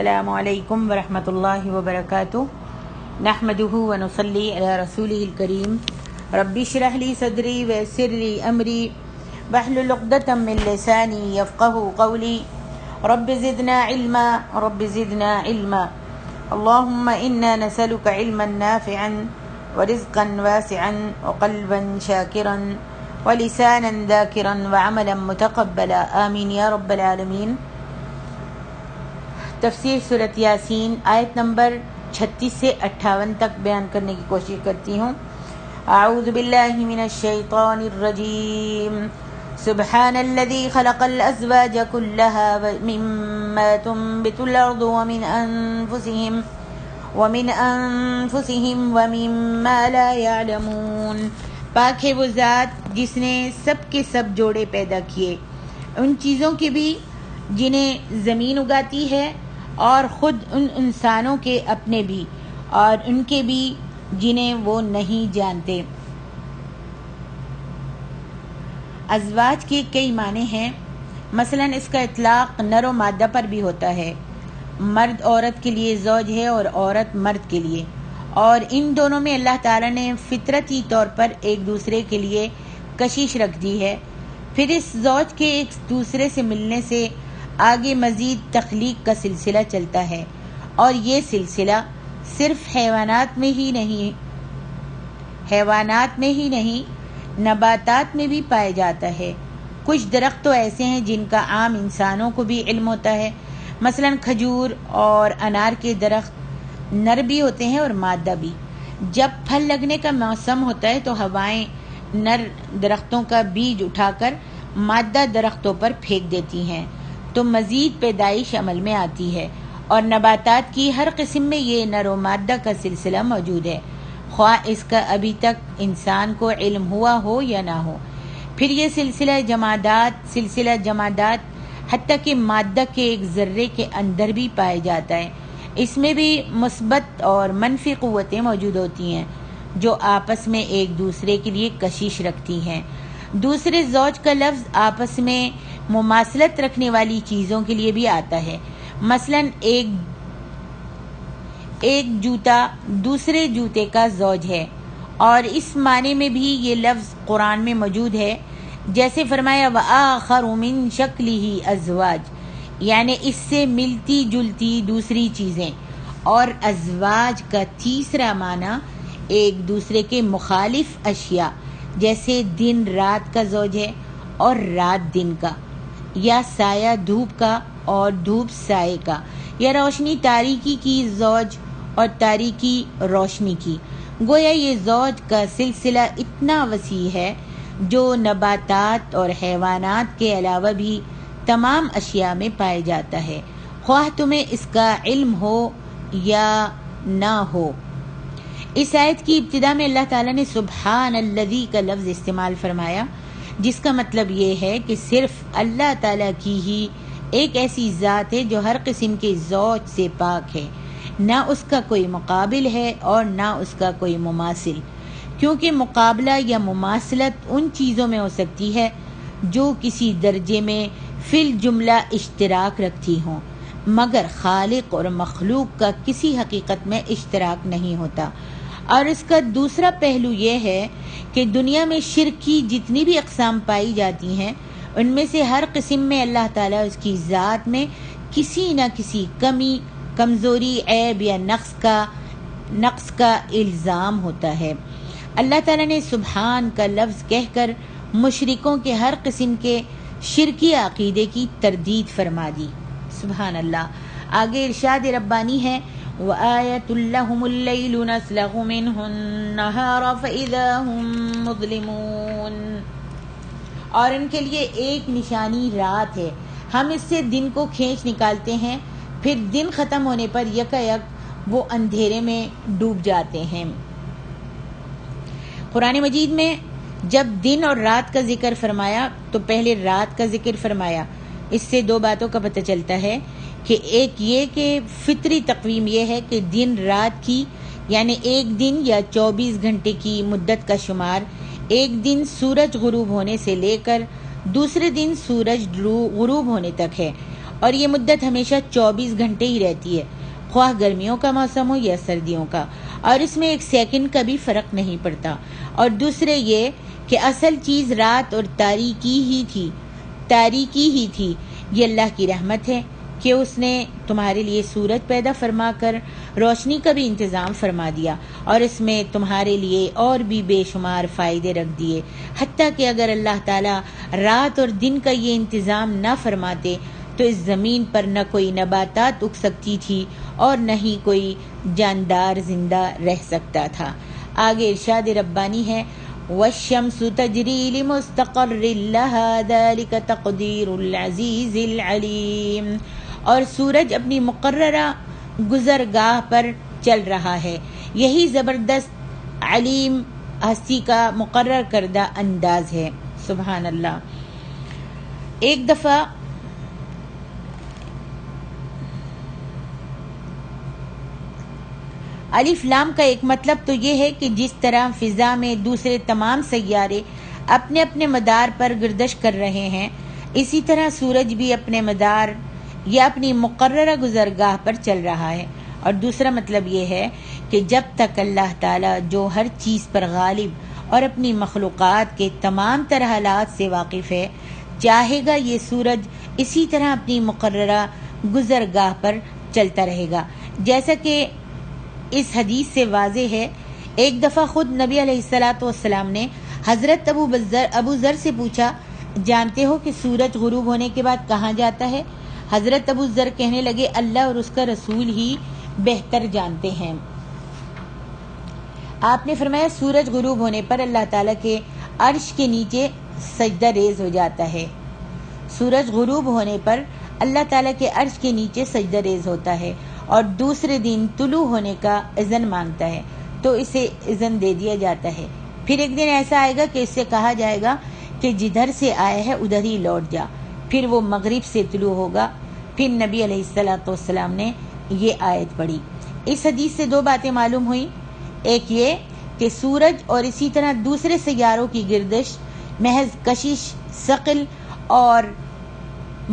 السلام علیکم ورحمۃ اللہ وبرکاتہ نحمدہ ونصلی علی رسولہ الکریم رب اشرح لی صدری ویسر لی امری واحلل عقدۃ من لسانی یفقهوا قولی رب زدنا علما اللهم انا نسألك علما نافعا ورزقا واسعا وقلبا شاکرا ولسانا ذاکرا وعملا متقبلا آمین یا رب العالمین۔ تفسیر سورۃ یاسین آیت نمبر 36 سے 58 تک بیان کرنے کی کوشش کرتی ہوں۔ اعوذ باللہ من الشیطان الرجیم، سبحان الذی خلق الازواج كلها مما تنبت الارض ومن انفسهم ومما لا يعلمون۔ پاک ہے وہ ذات جس نے سب کے سب جوڑے پیدا کیے، ان چیزوں کے بھی جنہیں زمین اگاتی ہے، اور خود ان انسانوں کے اپنے بھی اور ان کے بھی جنہیں وہ نہیں جانتے۔ ازواج کے کئی معنی ہیں، مثلا اس کا اطلاق نر و مادہ پر بھی ہوتا ہے۔ مرد عورت کے لیے زوج ہے اور عورت مرد کے لیے، اور ان دونوں میں اللہ تعالیٰ نے فطرتی طور پر ایک دوسرے کے لیے کشش رکھ دی ہے۔ پھر اس زوج کے ایک دوسرے سے ملنے سے آگے مزید تخلیق کا سلسلہ چلتا ہے، اور یہ سلسلہ صرف حیوانات میں ہی نہیں نباتات میں بھی پایا جاتا ہے۔ کچھ درخت تو ایسے ہیں جن کا عام انسانوں کو بھی علم ہوتا ہے، مثلا کھجور اور انار کے درخت نر بھی ہوتے ہیں اور مادہ بھی۔ جب پھل لگنے کا موسم ہوتا ہے تو ہوائیں نر درختوں کا بیج اٹھا کر مادہ درختوں پر پھینک دیتی ہیں، تو مزید پیدائش عمل میں آتی ہے، اور نباتات کی ہر قسم میں یہ نر و مادہ کا سلسلہ موجود ہے، خواہ اس کا ابھی تک انسان کو علم ہوا ہو یا نہ ہو۔ پھر یہ سلسلہ جمادات حتیٰ کہ مادہ کے ایک ذرے کے اندر بھی پایا جاتا ہے۔ اس میں بھی مثبت اور منفی قوتیں موجود ہوتی ہیں جو آپس میں ایک دوسرے کے لیے کشش رکھتی ہیں۔ دوسرے زوج کا لفظ آپس میں مماثلت رکھنے والی چیزوں کے لیے بھی آتا ہے، مثلا ایک جوتا دوسرے جوتے کا زوج ہے، اور اس معنی میں بھی یہ لفظ قرآن میں موجود ہے، جیسے فرمایا وآخر من شکلہ ازواج، یعنی اس سے ملتی جلتی دوسری چیزیں۔ اور ازواج کا تیسرا معنی ایک دوسرے کے مخالف اشیاء، جیسے دن رات کا زوج ہے اور رات دن کا، یا سایہ دھوپ کا اور دھوپ سائے کا، یا روشنی تاریکی کی زوج اور تاریکی روشنی کی۔ گویا یہ زوج کا سلسلہ اتنا وسیع ہے جو نباتات اور حیوانات کے علاوہ بھی تمام اشیاء میں پایا جاتا ہے، خواہ تمہیں اس کا علم ہو یا نہ ہو۔ اس آیت کی ابتدا میں اللہ تعالیٰ نے سبحان الذی کا لفظ استعمال فرمایا، جس کا مطلب یہ ہے کہ صرف اللہ تعالیٰ کی ہی ایک ایسی ذات ہے جو ہر قسم کے زوج سے پاک ہے، نہ اس کا کوئی مقابل ہے اور نہ اس کا کوئی مماثل، کیونکہ مقابلہ یا مماثلت ان چیزوں میں ہو سکتی ہے جو کسی درجے میں فی الجملہ اشتراک رکھتی ہوں، مگر خالق اور مخلوق کا کسی حقیقت میں اشتراک نہیں ہوتا۔ اور اس کا دوسرا پہلو یہ ہے کہ دنیا میں شرک کی جتنی بھی اقسام پائی جاتی ہیں، ان میں سے ہر قسم میں اللہ تعالیٰ اس کی ذات میں کسی نہ کسی کمی، کمزوری، عیب یا نقص کا الزام ہوتا ہے۔ اللہ تعالیٰ نے سبحان کا لفظ کہہ کر مشرکوں کے ہر قسم کے شرکی عقیدے کی تردید فرما دی۔ سبحان اللہ۔ آگے ارشاد ربانی ہے وَآیَةٌ لَّهُمُ اللَّيْلُ نَسْلَخُ مِنْهُ النَّهَارَ فَإِذَا هُم مُّظْلِمُونَ، اور ان کے لیے ایک نشانی رات ہے، ہم اس سے دن کو کھینچ نکالتے ہیں، پھر دن ختم ہونے پر یکایک وہ اندھیرے میں ڈوب جاتے ہیں۔ قرآن مجید میں جب دن اور رات کا ذکر فرمایا تو پہلے رات کا ذکر فرمایا۔ اس سے دو باتوں کا پتہ چلتا ہے کہ ایک یہ کہ فطری تقویم یہ ہے کہ دن رات کی، یعنی ایک دن یا 24 گھنٹے کی مدت کا شمار ایک دن سورج غروب ہونے سے لے کر دوسرے دن سورج غروب ہونے تک ہے، اور یہ مدت ہمیشہ 24 گھنٹے ہی رہتی ہے، خواہ گرمیوں کا موسم ہو یا سردیوں کا، اور اس میں ایک سیکنڈ کا بھی فرق نہیں پڑتا۔ اور دوسرے یہ کہ اصل چیز رات اور تاریکی ہی تھی۔ یہ اللہ کی رحمت ہے کہ اس نے تمہارے لیے سورج پیدا فرما کر روشنی کا بھی انتظام فرما دیا، اور اس میں تمہارے لیے اور بھی بے شمار فائدے رکھ دیے، حتیٰ کہ اگر اللہ تعالیٰ رات اور دن کا یہ انتظام نہ فرماتے تو اس زمین پر نہ کوئی نباتات اگ سکتی تھی اور نہ ہی کوئی جاندار زندہ رہ سکتا تھا۔ آگے ارشاد ربانی ہے، وَالشَّمْسُ تَجْرِي لِمُسْتَقَرٍّ لَهَا ذَلِكَ تَقْدِيرُ الْعَزِيزِ الْعَلِيمِ، اور سورج اپنی مقررہ گزرگاہ پر چل رہا ہے، یہی زبردست علیم ہستی کا مقرر کردہ انداز ہے۔ سبحان اللہ۔ ایک دفعہ الف لام کا ایک مطلب تو یہ ہے کہ جس طرح فضا میں دوسرے تمام سیارے اپنے اپنے مدار پر گردش کر رہے ہیں، اسی طرح سورج بھی اپنے مدار یا اپنی مقررہ گزرگاہ پر چل رہا ہے۔ اور دوسرا مطلب یہ ہے کہ جب تک اللہ تعالیٰ جو ہر چیز پر غالب اور اپنی مخلوقات کے تمام تر حالات سے واقف ہے، چاہے گا یہ سورج اسی طرح اپنی مقررہ گزرگاہ پر چلتا رہے گا، جیسا کہ اس حدیث سے واضح ہے۔ ایک دفعہ خود نبی علیہ السلام نے حضرت ابو ذر سے پوچھا، جانتے ہو کہ سورج غروب ہونے کے بعد کہاں جاتا ہے؟ حضرت ابو ذر کہنے لگے، اللہ اور اس کا رسول ہی بہتر جانتے ہیں۔ آپ نے فرمایا، سورج غروب ہونے پر اللہ تعالیٰ کے عرش کے نیچے سجدہ ریز ہو جاتا ہے۔ سورج غروب ہونے پر اللہ تعالیٰ کے عرش کے نیچے سجدہ ریز ہوتا ہے اور دوسرے دن طلوع ہونے کا اذن مانگتا ہے تو اسے اذن دے دیا جاتا ہے۔ پھر ایک دن ایسا آئے گا کہ اس سے کہا جائے گا کہ جدھر سے آئے ہے ادھر ہی لوٹ جا، پھر وہ مغرب سے طلوع ہوگا۔ پھر نبی علیہ السلام نے یہ آیت پڑھی۔ اس حدیث سے دو باتیں معلوم ہوئیں، ایک یہ کہ سورج اور اسی طرح دوسرے سیاروں کی گردش محض کشش، ثقل اور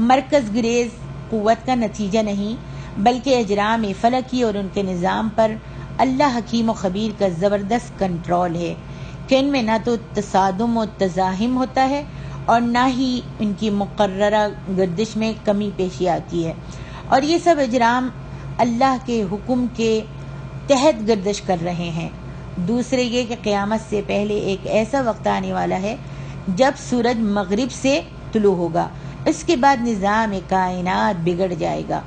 مرکز گریز قوت کا نتیجہ نہیں، بلکہ اجرام فلکی اور ان کے نظام پر اللہ حکیم و خبیر کا زبردست کنٹرول ہے کہ ان میں نہ تو تصادم و تزاحم ہوتا ہے اور نہ ہی ان کی مقررہ گردش میں کمی پیشی آتی ہے، اور یہ سب اجرام اللہ کے حکم کے تحت گردش کر رہے ہیں۔ دوسرے یہ کہ قیامت سے پہلے ایک ایسا وقت آنے والا ہے جب سورج مغرب سے طلوع ہوگا، اس کے بعد نظام کائنات بگڑ جائے گا۔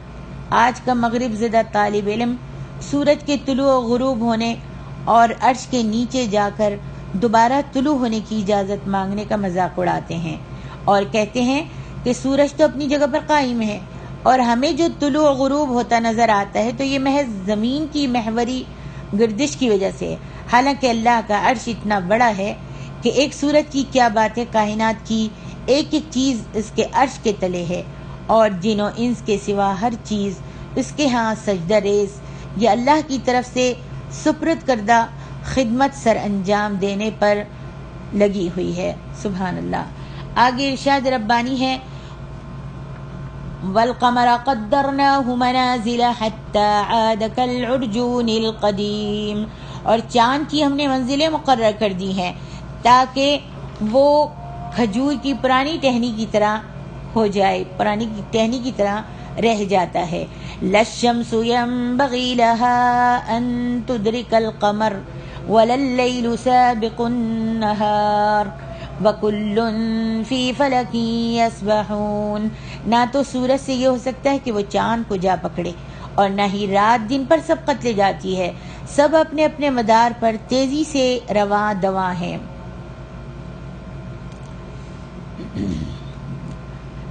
آج کا مغرب زدہ طالب علم سورج کے طلوع و غروب ہونے اور عرش کے نیچے جا کر دوبارہ طلوع ہونے کی اجازت مانگنے کا مذاق اڑاتے ہیں اور کہتے ہیں کہ سورج تو اپنی جگہ پر قائم ہے اور ہمیں جو طلوع و غروب ہوتا نظر آتا ہے تو یہ محض زمین کی محوری گردش کی وجہ سے ہے، حالانکہ اللہ کا عرش اتنا بڑا ہے کہ ایک سورج کی کیا بات ہے، کائنات کی ایک ایک چیز اس کے عرش کے تلے ہے، اور جن و انس کے سوا ہر چیز اس کے ہاں سجدہ ریز یا اللہ کی طرف سے سپرد کردہ خدمت سر انجام دینے پر لگی ہوئی ہے۔ سبحان اللہ۔ آگے ارشاد ربانی ہے، وَالْقَمَرَ قَدَّرْنَاهُ مَنَازِلَ حَتَّى عَادَ كَالْعُرْجُونِ الْقَدِيمِ، اور چاند کی ہم نے منزلیں مقرر کر دی ہیں تاکہ وہ کھجور کی پرانی ٹہنی کی طرح ہو جائے، پرانی ٹہنی کی طرح رہ جاتا ہے۔ لَلشَّمْسُ يَنبَغِي لَهَا أَن تُدْرِكَ الْقَمَرَ وَلَا اللَّيْلُ سَابِقُ النَّهَارِ وَكُلٌّ فِي فَلَكٍ يَسْبَحُونَ، نہ تو سورج سے یہ ہو سکتا ہے کہ وہ چاند کو جا پکڑے، اور نہ ہی رات دن پر سبقت لے جاتی ہے، سب اپنے اپنے مدار پر تیزی سے رواں دواں ہیں۔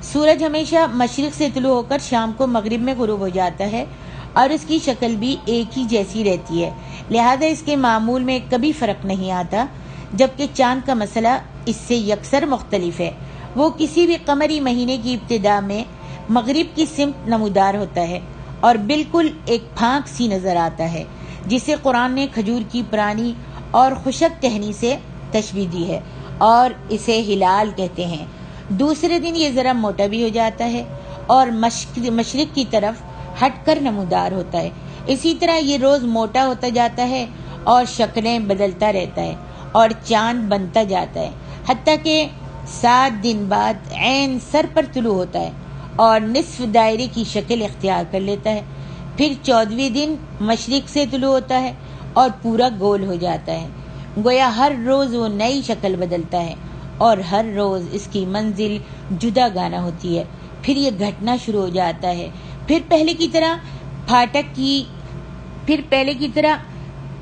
سورج ہمیشہ مشرق سے طلوع ہو کر شام کو مغرب میں غروب ہو جاتا ہے اور اس کی شکل بھی ایک ہی جیسی رہتی ہے، لہذا اس کے معمول میں کبھی فرق نہیں آتا، جبکہ چاند کا مسئلہ اس سے یکسر مختلف ہے۔ وہ کسی بھی قمری مہینے کی ابتدا میں مغرب کی سمت نمودار ہوتا ہے اور بالکل ایک پھانک سی نظر آتا ہے، جسے قرآن نے کھجور کی پرانی اور خشک ٹہنی سے تشبیہ دی ہے اور اسے ہلال کہتے ہیں۔ دوسرے دن یہ ذرا موٹا بھی ہو جاتا ہے اور مشرق کی طرف ہٹ کر نمودار ہوتا ہے۔ اسی طرح یہ روز موٹا ہوتا جاتا ہے اور شکلیں بدلتا رہتا ہے اور چاند بنتا جاتا ہے، حتیٰ کہ 7 دن بعد عین سر پر طلوع ہوتا ہے اور نصف دائرے کی شکل اختیار کر لیتا ہے۔ پھر 14ویں دن مشرق سے طلوع ہوتا ہے اور پورا گول ہو جاتا ہے، گویا ہر روز وہ نئی شکل بدلتا ہے اور ہر روز اس کی منزل جدا گانا ہوتی ہے۔ پھر یہ گھٹنا شروع ہو جاتا ہے، پھر پہلے کی طرح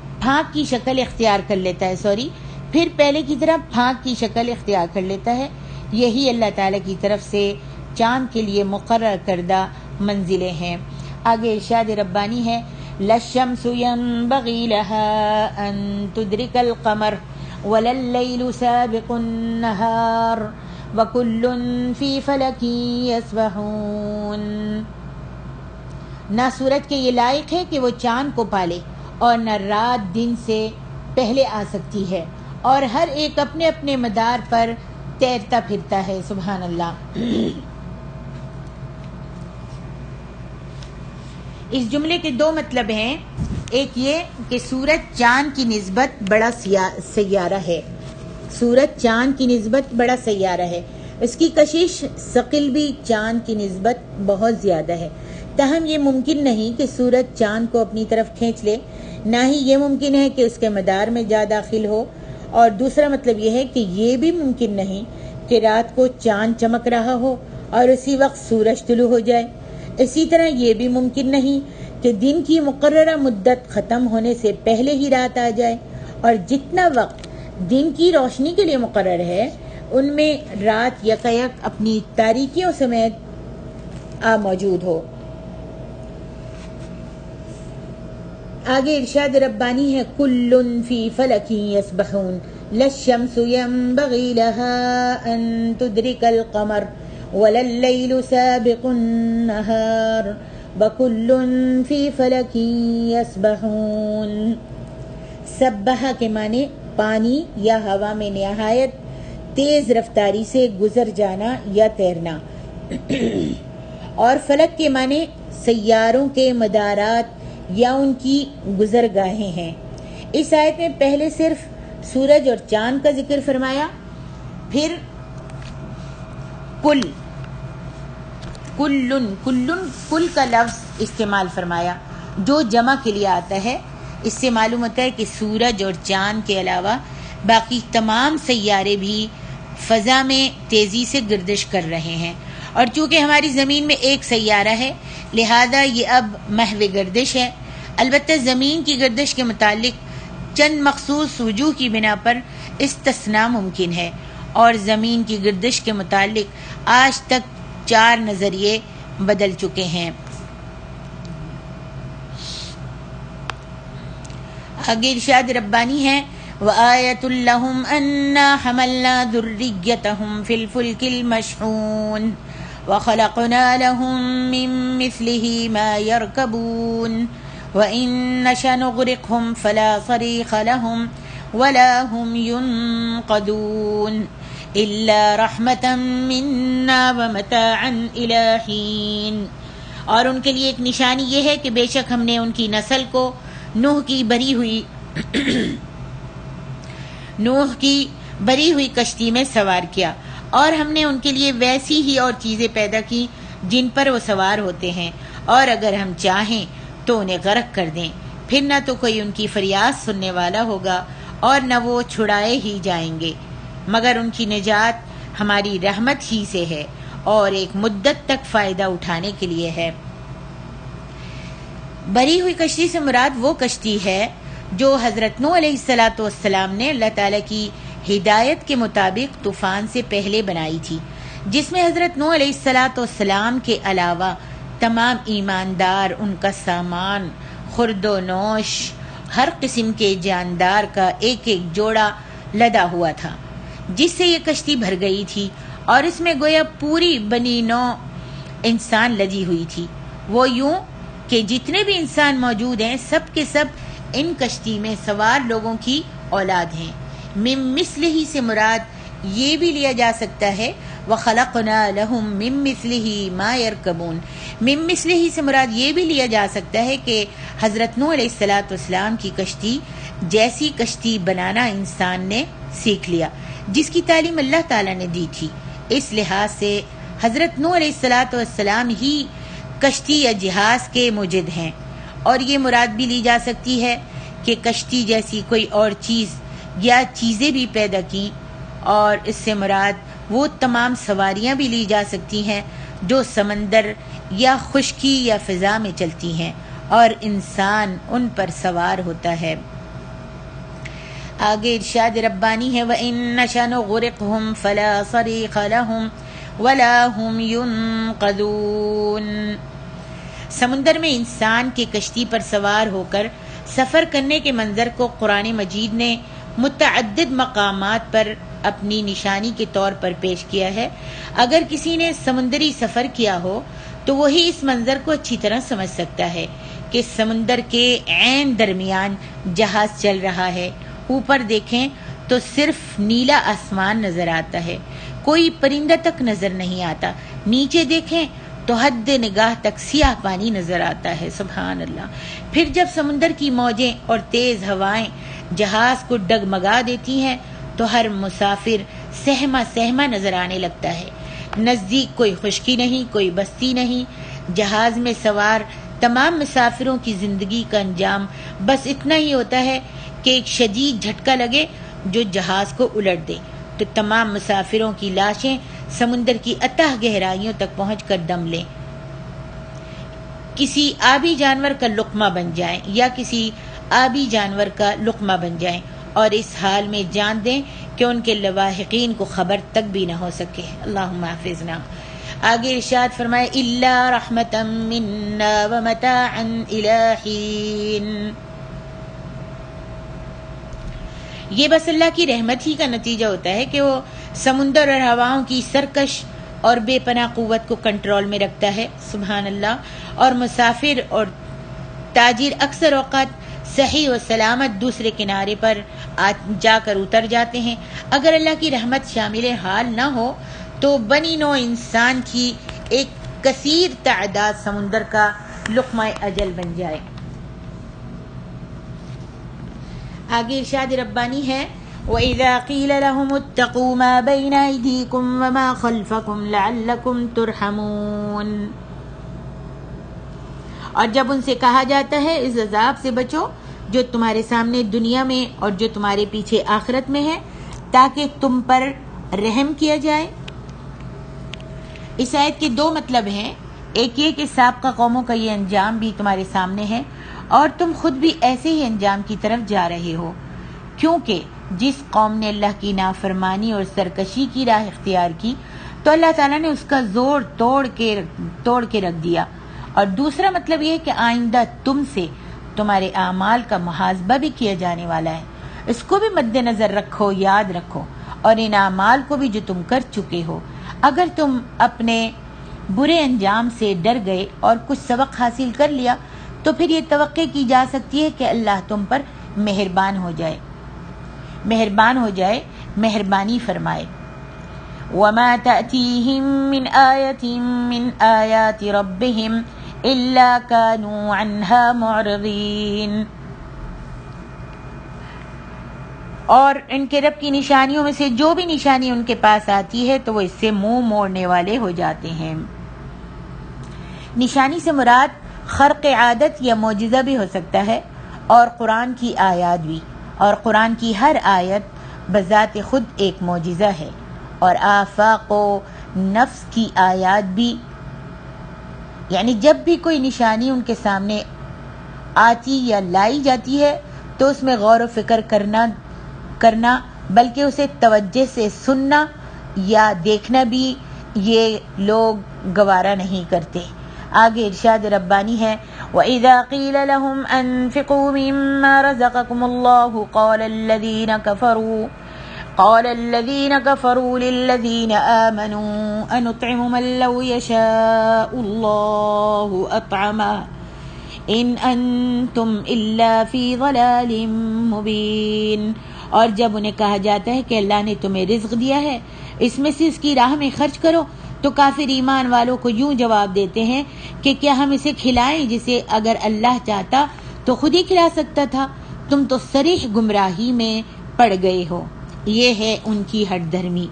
پھانک کی شکل اختیار کر لیتا ہے۔ یہی اللہ تعالیٰ کی طرف سے چاند کے لیے مقرر کردہ منزلیں ہیں۔ آگے ارشاد ربانی ہے، لَلشَّمْسُ يَنبَغِي لَهَا أَن تُدْرِكَ الْقَمَرَ وَلَا اللَّيْلُ سَابِقُ النَّهَارِ وَكُلٌّ فِي فَلَكٍ يَسْبَحُونَ۔ نہ سورج کے یہ لائق ہے کہ وہ چاند کو پالے اور نہ رات دن سے پہلے آ سکتی ہے، اور ہر ایک اپنے اپنے مدار پر تیرتا پھرتا ہے۔ سبحان اللہ۔ اس جملے کے 2 مطلب ہیں، ایک یہ کہ سورج چاند کی نسبت بڑا سیارہ ہے، سورج چاند کی نسبت بڑا سیارہ ہے، اس کی کشش ثقل بھی چاند کی نسبت بہت زیادہ ہے، تاہم یہ ممکن نہیں کہ سورج چاند کو اپنی طرف کھینچ لے، نہ ہی یہ ممکن ہے کہ اس کے مدار میں جا داخل ہو، اور دوسرا مطلب یہ ہے کہ یہ بھی ممکن نہیں کہ رات کو چاند چمک رہا ہو اور اسی وقت سورج طلوع ہو جائے۔ اسی طرح یہ بھی ممکن نہیں کہ دن کی مقررہ مدت ختم ہونے سے پہلے ہی رات آ جائے، اور جتنا وقت دن کی روشنی کے لیے مقرر ہے ان میں رات یکایک اپنی تاریکیوں سمیت موجود ہو۔ آگے ارشاد ربانی ہے، کل فی فلک یسبحون للشمس ينبغي لها ان تدرك القمر ولا الليل سابق النهار وكل في فلك يسبحون۔ سبح کے معنی پانی یا ہوا میں نہایت تیز رفتاری سے گزر جانا یا تیرنا، اور فلک کے معنی سیاروں کے مدارات یا ان کی گزرگاہیں ہیں۔ اس آیت میں پہلے صرف سورج اور چاند کا ذکر فرمایا، پھر کل کا لفظ استعمال فرمایا جو جمع کے لیے آتا ہے۔ اس سے معلوم ہوتا ہے کہ سورج اور چاند کے علاوہ باقی تمام سیارے بھی فضا میں تیزی سے گردش کر رہے ہیں، اور چونکہ ہماری زمین میں ایک سیارہ ہے لہذا یہ اب محو گردش ہے۔ البتہ زمین کی گردش کے متعلق چند مخصوص وجوہ کی بنا پر استثناء ممکن ہے، اور زمین کی گردش کے متعلق آج تک 4 نظریے بدل چکے ہیں۔ آگے ارشاد ربانی ہے، وَآیَةٌ لَهُمْ أَنَّا حَمَلْنَا ذُرِّيَّتَهُمْ فِي الْفُلْكِ الْمَشْحُونِ وَخَلَقْنَا لَهُم مِّن مِّثْلِهِ مَا يَرْكَبُونَ وَإِن نَّشَأْ نُغْرِقْهُمْ فَلَا صَرِيخَ لَهُمْ وَلَا هُمْ يُنقَذُونَ إِلَّا رَحْمَةً مِّنَّا وَمَتَاعًا إِلَىٰ حِينٍ۔ اور ان کے لیے ایک نشانی یہ ہے کہ بے شک ہم نے ان کی نسل کو نوح کی بری ہوئی کشتی میں سوار کیا، اور ہم نے ان کے لیے ویسی ہی اور چیزیں پیدا کی جن پر وہ سوار ہوتے ہیں، اور اگر ہم چاہیں تو انہیں غرق کر دیں، پھر نہ تو کوئی ان کی فریاد سننے والا ہوگا اور نہ وہ چھڑائے ہی جائیں گے، مگر ان کی نجات ہماری رحمت ہی سے ہے اور ایک مدت تک فائدہ اٹھانے کے لیے ہے۔ بری ہوئی کشتی سے مراد وہ کشتی ہے جو حضرت نوح علیہ السلام نے اللہ تعالیٰ کی ہدایت کے مطابق طوفان سے پہلے بنائی تھی، جس میں حضرت نوح علیہ السلام کے علاوہ تمام ایماندار، ان کا سامان، خرد و نوش، ہر قسم کے جاندار کا ایک ایک جوڑا لدا ہوا تھا، جس سے یہ کشتی بھر گئی تھی، اور اس میں گویا پوری بنی نوع انسان لدی ہوئی تھی۔ وہ یوں کہ جتنے بھی انسان موجود ہیں سب کے سب ان کشتی میں سوار لوگوں کی اولاد ہیں۔ من مثلہ سے مراد یہ بھی لیا جا سکتا ہے وَخَلَقْنَا لَهُم مِّن مِّثْلِهِ مَا يَرْكَبُونَ۔ من مثلہ سے مراد یہ بھی لیا جا سکتا ہے کہ حضرت نوح علیہ السلام کی کشتی جیسی کشتی بنانا انسان نے سیکھ لیا، جس کی تعلیم اللہ تعالیٰ نے دی تھی۔ اس لحاظ سے حضرت نوح علیہ السلام ہی کشتی یا جہاز کے موجد ہیں۔ اور یہ مراد بھی لی جا سکتی ہے کہ کشتی جیسی کوئی اور چیز یا چیزیں بھی پیدا کی، اور اس سے مراد وہ تمام سواریاں بھی لی جا سکتی ہیں جو سمندر یا خشکی یا فضا میں چلتی ہیں اور انسان ان پر سوار ہوتا ہے۔ آگے ارشاد ربانی ہے وَإِن نَّشَأْ نُغْرِقْهُمْ فَلَا صَرِيخَ لَهُمْ وَلَا هُمْ يُنقَذُونَ۔ سمندر میں انسان کی کشتی پر سوار ہو کر سفر کرنے کے منظر کو قرآن مجید نے متعدد مقامات پر اپنی نشانی کے طور پر پیش کیا ہے۔ اگر کسی نے سمندری سفر کیا ہو تو وہی اس منظر کو اچھی طرح سمجھ سکتا ہے کہ سمندر کے عین درمیان جہاز چل رہا ہے۔ اوپر دیکھیں تو صرف نیلا آسمان نظر آتا ہے، کوئی پرندہ تک نظر نہیں آتا۔ نیچے دیکھیں تو حد نگاہ تک سیاہ پانی نظر آتا ہے، سبحان اللہ۔ پھر جب سمندر کی موجیں اور تیز ہوائیں جہاز کو ڈگمگا دیتی ہیں تو ہر مسافر سہما سہما نظر آنے لگتا ہے۔ نزدیک کوئی خشکی نہیں، کوئی بستی نہیں۔ جہاز میں سوار تمام مسافروں کی زندگی کا انجام بس اتنا ہی ہوتا ہے کہ ایک شدید جھٹکا لگے جو جہاز کو الٹ دے تو تمام مسافروں کی لاشیں سمندر کی اتہ گہرائیوں تک پہنچ کر دم لیں، کسی آبی جانور کا لقمہ بن جائیں یا کسی آبی جانور کا لقمہ بن جائیں، اور اس حال میں جان دیں کہ ان کے لواحقین کو خبر تک بھی نہ ہو سکے۔ اللہم حافظنا۔ آگے ارشاد فرمائے الا رحمتا منا ومتاعا الی حین۔ یہ بس اللہ کی رحمت ہی کا نتیجہ ہوتا ہے کہ وہ سمندر اور ہواؤں کی سرکش اور بے پناہ قوت کو کنٹرول میں رکھتا ہے، سبحان اللہ۔ اور مسافر اور تاجر اکثر اوقات صحیح و سلامت دوسرے کنارے پر جا کر اتر جاتے ہیں۔ اگر اللہ کی رحمت شامل حال نہ ہو تو بنی نوع انسان کی ایک کثیر تعداد سمندر کا لقمہ اجل بن جائے۔ آگے ارشاد ربانی ہے وَإِذَا قِيلَ لَهُمُ اتَّقُوا مَا بَيْنَ أَيْدِيكُمْ وَمَا خَلْفَكُمْ لَعَلَّكُمْ تُرْحَمُونَ۔ اور جب ان سے کہا جاتا ہے اس عذاب سے بچو جو تمہارے سامنے دنیا میں اور جو تمہارے پیچھے آخرت میں ہے تاکہ تم پر رحم کیا جائے۔ اس آیت کے دو مطلب ہیں، ایک یہ کہ سابقہ قوموں کا یہ انجام بھی تمہارے سامنے ہے اور تم خود بھی ایسے ہی انجام کی طرف جا رہے ہو، کیونکہ جس قوم نے اللہ کی نافرمانی اور سرکشی کی راہ اختیار کی تو اللہ تعالیٰ نے اس کا زور توڑ کے رکھ دیا۔ اور دوسرا مطلب یہ ہے کہ آئندہ تم سے تمہارے اعمال کا محاسبہ بھی کیا جانے والا ہے، اس کو بھی مد نظر رکھو، یاد رکھو، اور ان اعمال کو بھی جو تم کر چکے ہو۔ اگر تم اپنے برے انجام سے ڈر گئے اور کچھ سبق حاصل کر لیا تو پھر یہ توقع کی جا سکتی ہے کہ اللہ تم پر مہربان ہو جائے، مہربانی فرمائے۔ وَمَا تَأْتِيهِم مِّنْ آيَةٍ مِّنْ آيَاتِ رَبِّهِمْ إِلَّا كَانُوا عَنْهَا مُعْرِضِينَ۔ اور ان کے رب کی نشانیوں میں سے جو بھی نشانی ان کے پاس آتی ہے تو وہ اس سے منہ موڑنے والے ہو جاتے ہیں۔ نشانی سے مراد خرق عادت یا معجزہ بھی ہو سکتا ہے، اور قرآن کی آیات بھی، اور قرآن کی ہر آیت بذات خود ایک معجزہ ہے، اور آفاق و نفس کی آیات بھی، یعنی جب بھی کوئی نشانی ان کے سامنے آتی یا لائی جاتی ہے تو اس میں غور و فکر کرنا بلکہ اسے توجہ سے سننا یا دیکھنا بھی یہ لوگ گوارا نہیں کرتے۔ آگے ارشاد ربانی ہے وَإِذَا قِيلَ لَهُمْ أَنفِقُوا مِمَّا رَزَقَكُمُ اللَّهُ قَالَ الَّذِينَ كَفَرُوا لِلَّذِينَ آمَنُوا أَنُطْعِمُ مَن لَّوْ يَشَاءُ اللَّهُ أَطْعَمَهُ إِنْ أَنْتُمْ إِلَّا فِي ضَلَالٍ مُّبِينٍ۔ اور جب انہیں کہا جاتا ہے کہ اللہ نے تمہیں رزق دیا ہے، اس میں سے اس کی راہ میں خرچ کرو۔ تو کافر ایمان والوں کو یوں جواب دیتے ہیں کہ کیا ہم اسے کھلائیں جسے اگر اللہ چاہتا تو خود ہی کھلا سکتا تھا؟ تم تو صریح گمراہی میں پڑ گئے ہو۔ یہ ہے ان کی ہٹ دھرمی۔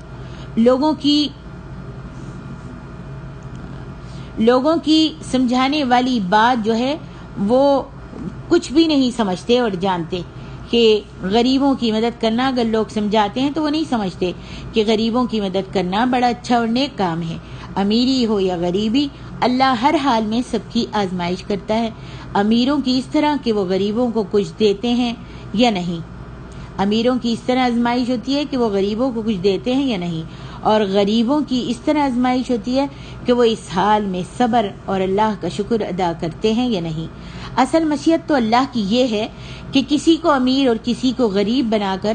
لوگوں کی سمجھانے والی بات جو ہے وہ کچھ بھی نہیں سمجھتے اور جانتے کہ غریبوں کی مدد کرنا، اگر لوگ سمجھاتے ہیں تو وہ نہیں سمجھتے کہ غریبوں کی مدد کرنا بڑا اچھا اور نیک کام ہے۔ امیری ہو یا غریبی، اللہ ہر حال میں سب کی آزمائش کرتا ہے۔ امیروں کی اس طرح کہ وہ غریبوں کو کچھ دیتے ہیں یا نہیں، امیروں کی اس طرح آزمائش ہوتی ہے کہ وہ غریبوں کو کچھ دیتے ہیں یا نہیں، اور غریبوں کی اس طرح آزمائش ہوتی ہے کہ وہ اس حال میں صبر اور اللہ کا شکر ادا کرتے ہیں یا نہیں۔ اصل مشیت تو اللہ کی یہ ہے کہ کسی کو امیر اور کسی کو غریب بنا کر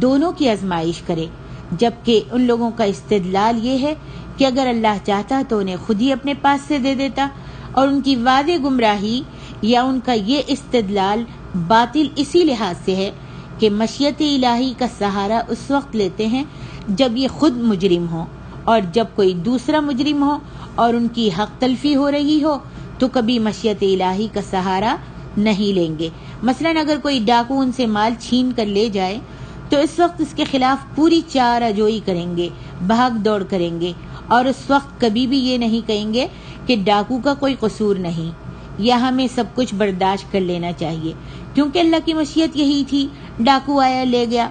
دونوں کی آزمائش کرے، جبکہ ان لوگوں کا استدلال یہ ہے کہ اگر اللہ چاہتا تو انہیں خود ہی اپنے پاس سے دے دیتا، اور ان کی واضح گمراہی یا ان کا یہ استدلال باطل اسی لحاظ سے ہے کہ مشیت الہی کا سہارا اس وقت لیتے ہیں جب یہ خود مجرم ہوں، اور جب کوئی دوسرا مجرم ہو اور ان کی حق تلفی ہو رہی ہو تو کبھی مشیت الہی کا سہارا نہیں لیں گے۔ مثلا اگر کوئی ڈاکو ان سے مال چھین کر لے جائے تو اس وقت اس کے خلاف پوری چارہ جوئی کریں گے، بھاگ دوڑ کریں گے، اور اس وقت کبھی بھی یہ نہیں کہیں گے کہ ڈاکو کا کوئی قصور نہیں یا ہمیں سب کچھ برداشت کر لینا چاہیے، کیونکہ اللہ کی مشیت یہی تھی، ڈاکو آیا لے گیا۔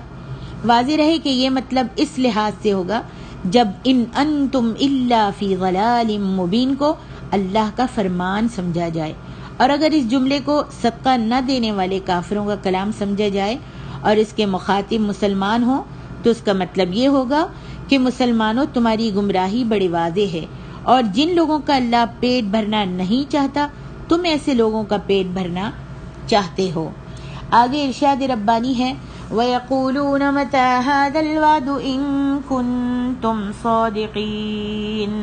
واضح رہے کہ یہ مطلب اس لحاظ سے ہوگا جب ان انتم الا فی ضلال مبین کو اللہ کا فرمان سمجھا جائے، اور اگر اس جملے کو صدقہ نہ دینے والے کافروں کا کلام سمجھا جائے اور اس کے مخاطب مسلمان ہوں تو اس کا مطلب یہ ہوگا کہ مسلمانوں تمہاری گمراہی بڑی واضح ہے، اور جن لوگوں کا اللہ پیٹ بھرنا نہیں چاہتا تم ایسے لوگوں کا پیٹ بھرنا چاہتے ہو۔ آگے ارشاد ربانی ہے وَيَقُولُونَ مَتَى هَذَا الْوَعْدُ إِن كُنتُمْ صَادِقِينَ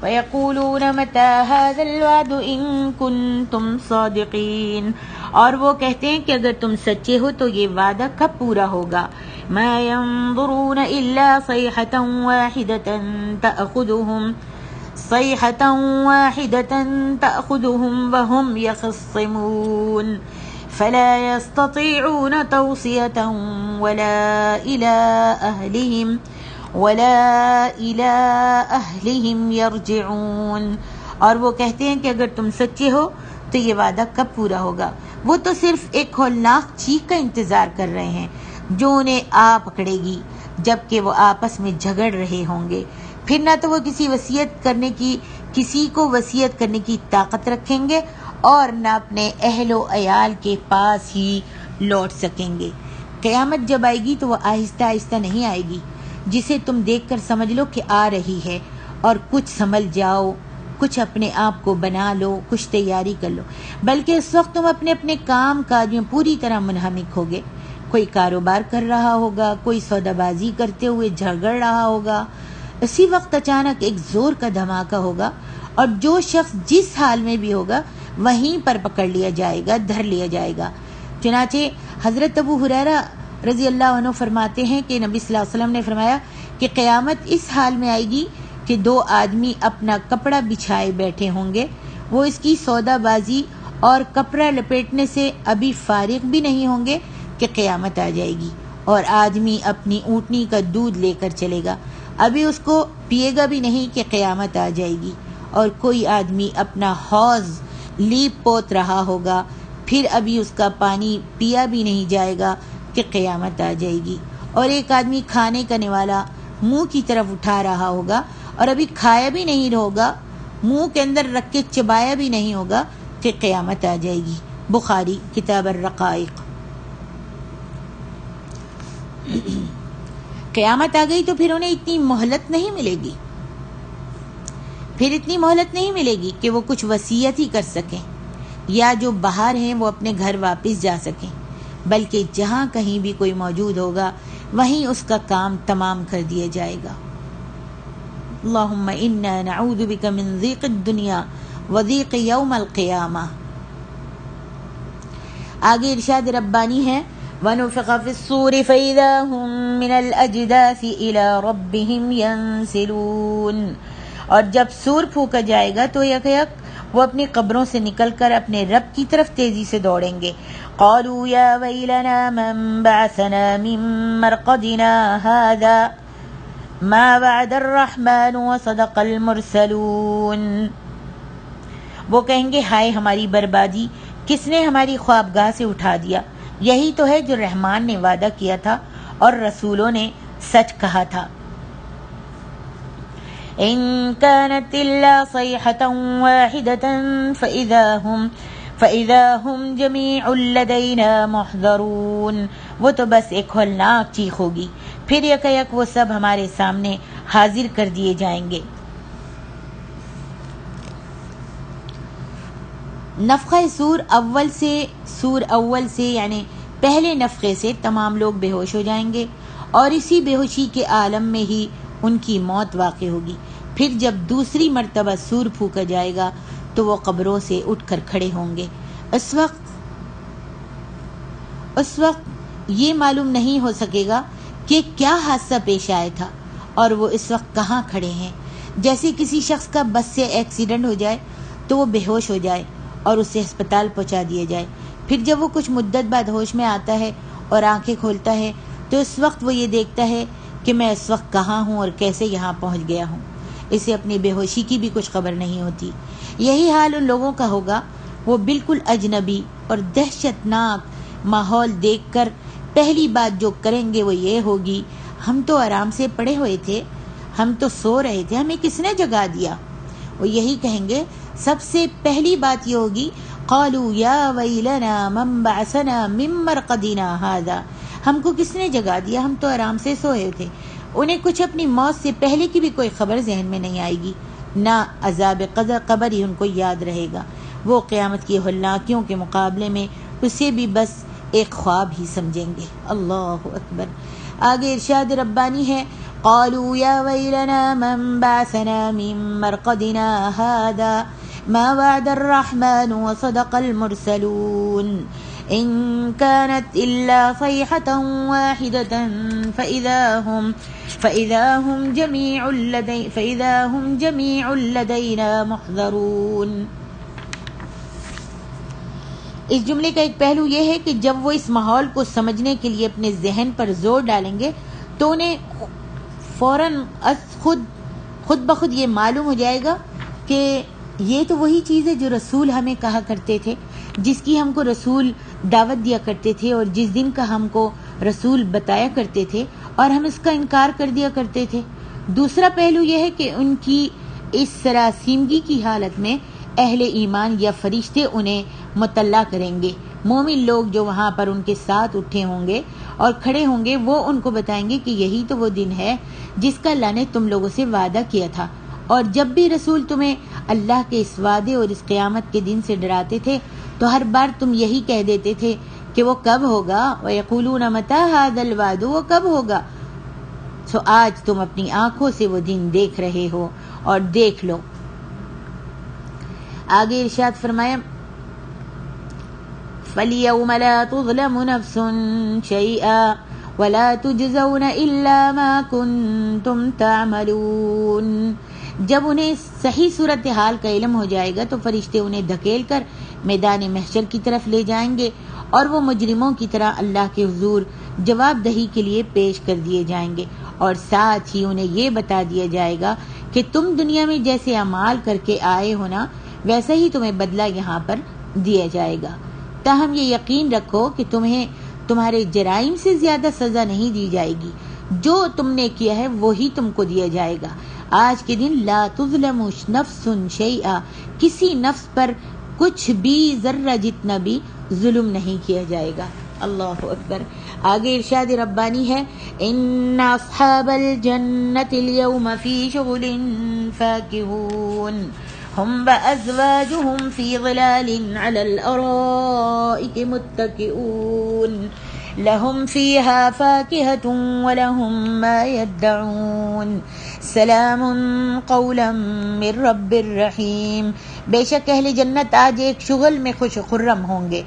وَيَقُولُونَ مَتَى هَذَا الْوَعْدُ إِن كُنتُمْ صَادِقِينَ، اور وہ کہتے ہیں کہ اگر تم سچے ہو تو یہ وعدہ کب پورا ہوگا۔ مَا يَنظُرُونَ إِلَّا صَيْحَةً وَاحِدَةً تَأْخُذُهُمْ وَهُمْ يَخِصِّمُونَ فَلَا يَسْتَطِيعُونَ تَوْصِيَةً وَلَا إِلَىٰ أَهْلِهِمْ يَرْجِعُونَ، اور وہ کہتے ہیں کہ اگر تم سچے ہو تو یہ وعدہ کب پورا ہوگا۔ وہ تو صرف ایک ہولناک چیخ کا انتظار کر رہے ہیں جو انہیں آ پکڑے گی جبکہ وہ آپس میں جھگڑ رہے ہوں گے، پھر نہ تو وہ کسی کو وصیت کرنے کی طاقت رکھیں گے اور نہ اپنے اہل و عیال کے پاس ہی لوٹ سکیں گے۔ قیامت جب آئے گی تو وہ آہستہ آہستہ نہیں آئے گی جسے تم دیکھ کر سمجھ لو کہ آ رہی ہے، اور کچھ سنبھل جاؤ، کچھ اپنے آپ کو بنا لو، کچھ تیاری کر لو، بلکہ اس وقت تم اپنے اپنے کام کاج میں پوری طرح منہمک ہوگے۔ کوئی کاروبار کر رہا ہوگا، کوئی سودا بازی کرتے ہوئے جھگڑ رہا ہوگا، اسی وقت اچانک ایک زور کا دھماکہ ہوگا، اور جو شخص جس حال میں بھی ہوگا وہیں پر پکڑ لیا جائے گا، دھر لیا جائے گا۔ چنانچہ حضرت ابو ہریرہ رضی اللہ عنہ فرماتے ہیں کہ نبی صلی اللہ علیہ وسلم نے فرمایا کہ قیامت اس حال میں آئے گی کہ دو آدمی اپنا کپڑا بچھائے بیٹھے ہوں گے، وہ اس کی سودا بازی اور کپڑا لپیٹنے سے ابھی فارغ بھی نہیں ہوں گے کہ قیامت آ جائے گی، اور آدمی اپنی اونٹنی کا دودھ لے کر چلے گا، ابھی اس کو پیے گا بھی نہیں کہ قیامت آ جائے گی، اور کوئی آدمی اپنا حوض لیپ پوت رہا ہوگا، پھر ابھی اس کا پانی پیا بھی نہیں جائے گا کہ قیامت آ جائے گی، اور ایک آدمی کھانے کا نوالا منہ کی طرف اٹھا رہا ہوگا اور ابھی کھایا بھی نہیں ہوگا، منہ کے اندر رکھ کے چبایا بھی نہیں ہوگا کہ قیامت آ جائے گی۔ بخاری کتاب الرقائق۔ قیامت آ گئی تو پھر انہیں اتنی مہلت نہیں ملے گی کہ وہ کچھ وصیت ہی کر سکیں، یا جو باہر ہیں وہ اپنے گھر واپس جا سکیں، بلکہ جہاں کہیں بھی کوئی موجود ہوگا وہیں اس کا کام تمام کر دیا جائے گا۔ اللہم انا نعوذ بک من ضیق الدنیا وضیق یوم القیامہ۔ آگے ارشاد ربانی ہے ونفخ في الصور فإذا هم من الأجداث إلى ربهم ينسلون، اور جب سور پھونکا جائے گا تو یک یک وہ اپنی قبروں سے نکل کر اپنے رب کی طرف تیزی سے دوڑیں گے. قالوا یا ویلنا من بعثنا من مرقدنا هذا ما وعد الرحمن وصدق المرسلون، وہ کہیں گے ہائے ہماری بربادی، کس نے ہماری خوابگاہ سے اٹھا دیا، یہی تو ہے جو رحمان نے وعدہ کیا تھا اور رسولوں نے سچ کہا تھا. ان كانت الا صيحة واحدة فاذا هم جميع لدينا محضرون، وہ تو بس ایک ہولناک چیخ ہوگی، پھر یک یک وہ سب ہمارے سامنے حاضر کر دیے جائیں گے. نفخہ سور اول سے یعنی پہلے نفخے سے تمام لوگ بے ہوش ہو جائیں گے اور اسی بے ہوشی کے عالم میں ہی ان کی موت واقع ہوگی. پھر جب دوسری مرتبہ سور پھونکا جائے گا تو وہ قبروں سے اٹھ کر کھڑے ہوں گے. اس وقت یہ معلوم نہیں ہو سکے گا کہ کیا حادثہ پیش آیا تھا اور وہ اس وقت کہاں کھڑے ہیں. جیسے کسی شخص کا بس سے ایکسیڈنٹ ہو جائے تو وہ بے ہوش ہو جائے اور اسے ہسپتال پہنچا دیا جائے، پھر جب وہ کچھ مدت بعد ہوش میں آتا ہے اور آنکھیں کھولتا ہے تو اس وقت وہ یہ دیکھتا ہے کہ میں اس وقت کہاں ہوں اور کیسے یہاں پہنچ گیا ہوں. اسے اپنی بے ہوشی کی بھی کچھ خبر نہیں ہوتی. یہی حال ان لوگوں کا ہوگا. وہ بالکل اجنبی اور دہشت ناک ماحول دیکھ کر پہلی بات جو کریں گے وہ یہ ہوگی، ہم تو آرام سے پڑے ہوئے تھے، ہم تو سو رہے تھے، ہمیں کس نے جگا دیا. وہ یہی کہیں گے. سب سے پہلی بات یہ ہوگی قالوا یا ویلنا من بعثنا من مرقدنا هذا، ہم کو کس نے جگا دیا، ہم تو آرام سے سوئے تھے. انہیں کچھ اپنی موت سے پہلے کی بھی کوئی خبر ذہن میں نہیں آئے گی، نہ عذاب قبر ہی ان کو یاد رہے گا. وہ قیامت کی ہولناکیوں کے مقابلے میں اسے بھی بس ایک خواب ہی سمجھیں گے. اللہ اکبر. آگے ارشاد ربانی ہے قالوا یا ویلنا من بعثنا من مرقدنا هذا ما وعد الرحمن وصدق المرسلون ان كانت الا صيحة واحدة فإذا هم جميع لدينا محضرون. اس جملے کا ایک پہلو یہ ہے کہ جب وہ اس ماحول کو سمجھنے کے لیے اپنے ذہن پر زور ڈالیں گے تو انہیں فوراً خود بخود یہ معلوم ہو جائے گا کہ یہ تو وہی چیز ہے جو رسول ہمیں کہا کرتے تھے، جس کی ہم کو رسول دعوت دیا کرتے تھے اور جس دن کا ہم کو رسول بتایا کرتے تھے اور ہم اس کا انکار کر دیا کرتے تھے. دوسرا پہلو یہ ہے کہ ان کی اس سراسیمگی کی حالت میں اہل ایمان یا فرشتے انہیں مطلع کریں گے. مومن لوگ جو وہاں پر ان کے ساتھ اٹھے ہوں گے اور کھڑے ہوں گے وہ ان کو بتائیں گے کہ یہی تو وہ دن ہے جس کا اللہ نے تم لوگوں سے وعدہ کیا تھا، اور جب بھی رسول تمہیں اللہ کے اس وعدے اور اس قیامت کے دن سے ڈراتے تھے تو ہر بار تم یہی کہہ دیتے تھے کہ وہ کب ہوگا. وَيَقُولُونَ مَتَىٰ هَٰذَا الْوَعْدُ، وہ کب ہوگا. سو آج تم اپنی آنکھوں سے وہ دن دیکھ رہے ہو اور دیکھ لو. آگے ارشاد فرمایا فَالْيَوْمَ لَا تُظْلَمُ نَفْسٌ شَيْئًا وَلَا تُجْزَوْنَ إِلَّا مَا كُنتُمْ تَعْمَلُونَ. جب انہیں صحیح صورتحال کا علم ہو جائے گا تو فرشتے انہیں دھکیل کر میدان محشر کی طرف لے جائیں گے اور وہ مجرموں کی طرح اللہ کے حضور جواب دہی کے لیے پیش کر دیے جائیں گے، اور ساتھ ہی انہیں یہ بتا دیا جائے گا کہ تم دنیا میں جیسے اعمال کر کے آئے ہو نا ویسا ہی تمہیں بدلہ یہاں پر دیا جائے گا. تاہم یہ یقین رکھو کہ تمہیں تمہارے جرائم سے زیادہ سزا نہیں دی جائے گی، جو تم نے کیا ہے وہی تم کو دیا جائے گا. آج کے دن لا تظلم نفس شیئا، کسی نفس پر کچھ بھی ذرہ جتنا بھی ظلم نہیں کیا جائے گا. اللہ اکبر. آگے ارشاد ربانی ہے ان اصحاب الجنت اليوم فی شغل فاکہون هم وازواجهم فی ظلال علی الارائک متکئون لهم فیها فاکہۃ ولهم ما یدعون سلام قولا من رب الرحیم. بے شک اہل جنت آج ایک شغل میں خوش خرم ہوں گے،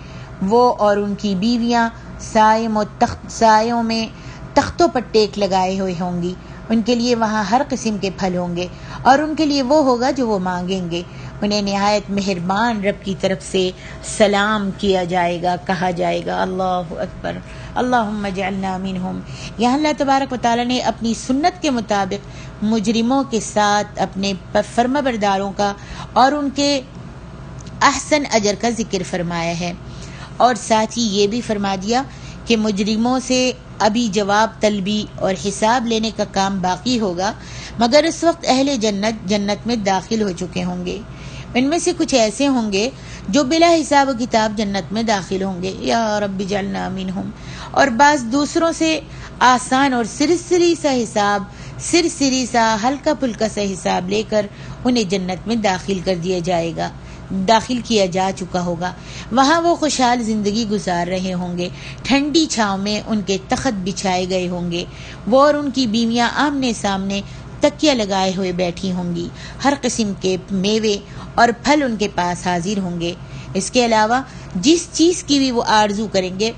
وہ اور ان کی بیویاں سایوں میں تختوں پر ٹیک لگائے ہوئے ہوں گی. ان کے لیے وہاں ہر قسم کے پھل ہوں گے اور ان کے لیے وہ ہوگا جو وہ مانگیں گے. انہیں نہایت مہربان رب کی طرف سے سلام کیا جائے گا، کہا جائے گا. اللہ اکبر. اللہم اجعلنا منہم. یہاں اللہ تبارک و تعالیٰ نے اپنی سنت کے مطابق مجرموں کے ساتھ اپنے فرما برداروں کا اور ان کے احسن اجر کا ذکر فرمایا ہے، اور ساتھ ہی یہ بھی فرما دیا کہ مجرموں سے ابھی جواب طلبی اور حساب لینے کا کام باقی ہوگا، مگر اس وقت اہل جنت میں داخل ہو چکے ہوں گے. ان میں سے کچھ ایسے ہوں گے جو بلا حساب و کتاب جنت میں داخل ہوں گے، یا رب اجعلنا منہم، اور بعض دوسروں سے آسان اور سرسری سا ہلکا پھلکا سا حساب لے کر انہیں جنت میں داخل کر دیا جائے گا، داخل کیا جا چکا ہوگا. وہاں وہ خوشحال زندگی گزار رہے ہوں گے، ٹھنڈی چھاؤں میں ان کے تخت بچھائے گئے ہوں گے، وہ اور ان کی بیویاں آمنے سامنے تکیہ لگائے ہوئے بیٹھی ہوں گی، ہر قسم کے میوے اور پھل ان کے پاس حاضر ہوں گے. اس کے علاوہ جس چیز کی بھی وہ آرزو کریں گے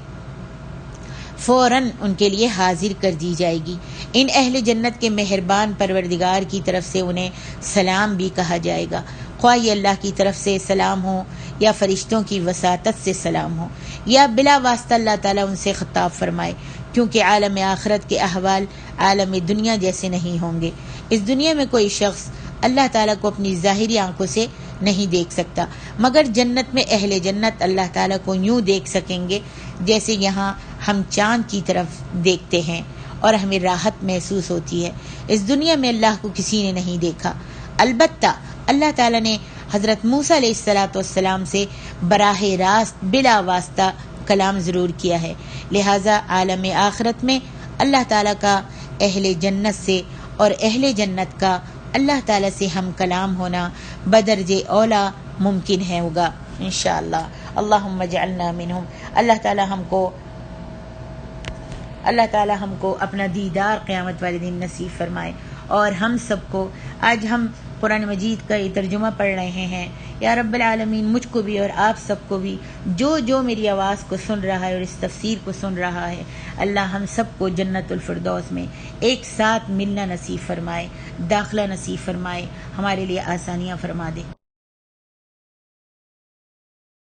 فوراً ان کے لیے حاضر کر دی جائے گی. ان اہل جنت کے مہربان پروردگار کی طرف سے انہیں سلام بھی کہا جائے گا، خواہ یہ اللہ کی طرف سے سلام ہو یا فرشتوں کی وساطت سے سلام ہو، یا بلا واسطہ اللہ تعالیٰ ان سے خطاب فرمائے، کیونکہ عالم آخرت کے احوال عالم دنیا جیسے نہیں ہوں گے. اس دنیا میں کوئی شخص اللہ تعالیٰ کو اپنی ظاہری آنکھوں سے نہیں دیکھ سکتا، مگر جنت میں اہل جنت اللہ تعالیٰ کو یوں دیکھ سکیں گے جیسے یہاں ہم چاند کی طرف دیکھتے ہیں اور ہمیں راحت محسوس ہوتی ہے. اس دنیا میں اللہ کو کسی نے نہیں دیکھا. البتہ اللہ تعالیٰ نے حضرت موسیٰ علیہ السلام سے براہ راست بلا واسطہ کلام ضرور کیا ہے، لہٰذا عالم آخرت میں اللہ تعالیٰ کا اہل جنت سے اور اہل جنت کا اللہ تعالیٰ سے ہم کلام ہونا بدرج اولا ممکن ہے ہوگا انشاءاللہ. اللہم اجعلنا منہم. اللہ تعالیٰ ہم کو اپنا دیدار قیامت والے دن نصیب فرمائے، اور ہم سب کو آج ہم قرآن مجید کا یہ ترجمہ پڑھ رہے ہیں. یا رب العالمین، مجھ کو بھی اور آپ سب کو بھی، جو میری آواز کو سن رہا ہے اور اس تفسیر کو سن رہا ہے، اللہ ہم سب کو جنت الفردوس میں ایک ساتھ ملنا نصیب فرمائے، داخلہ نصیب فرمائے، ہمارے لیے آسانیاں فرما دے.